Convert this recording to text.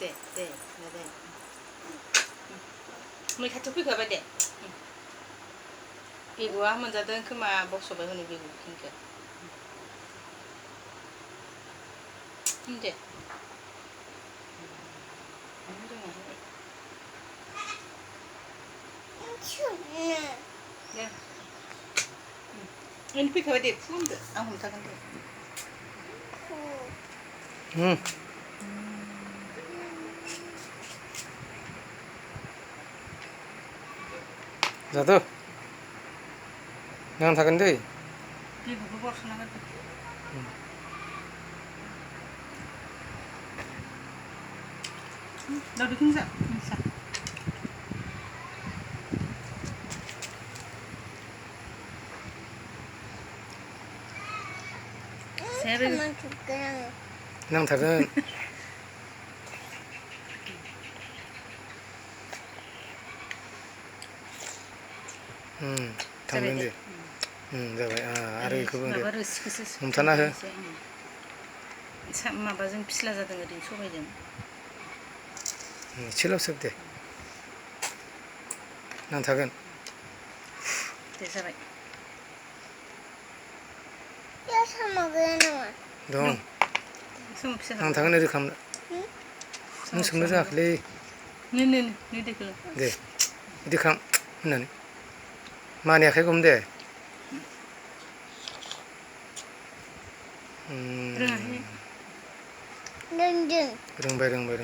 दे दे दे मै खाथियाव फैखाबाय दे बेगुआ मोनजादों खोमा बक्सबाय हनै बेगु खिनिखौ दे दे नों फैखाबाय दे फुंदो आं हमथागोन दे जादो नांथागोन दै बेगुखौ बरस'नांगोन दावदैखौनो जा नांथागोन थांगोन दे जाबाय आरो बेखौबो दे हमथाना हो माबाजों फिस्ला जादों ओरैनो सबायजों एसेल' सोब दे नांथागोन दे जाबाय दं नांथागोन ओरै खालामनो नों सोंनो जायाखैलै नै दैखौ लों दे बिदि खालाम होननानै मानि आखाइखौ हम दे रोङाहाय रोंबाय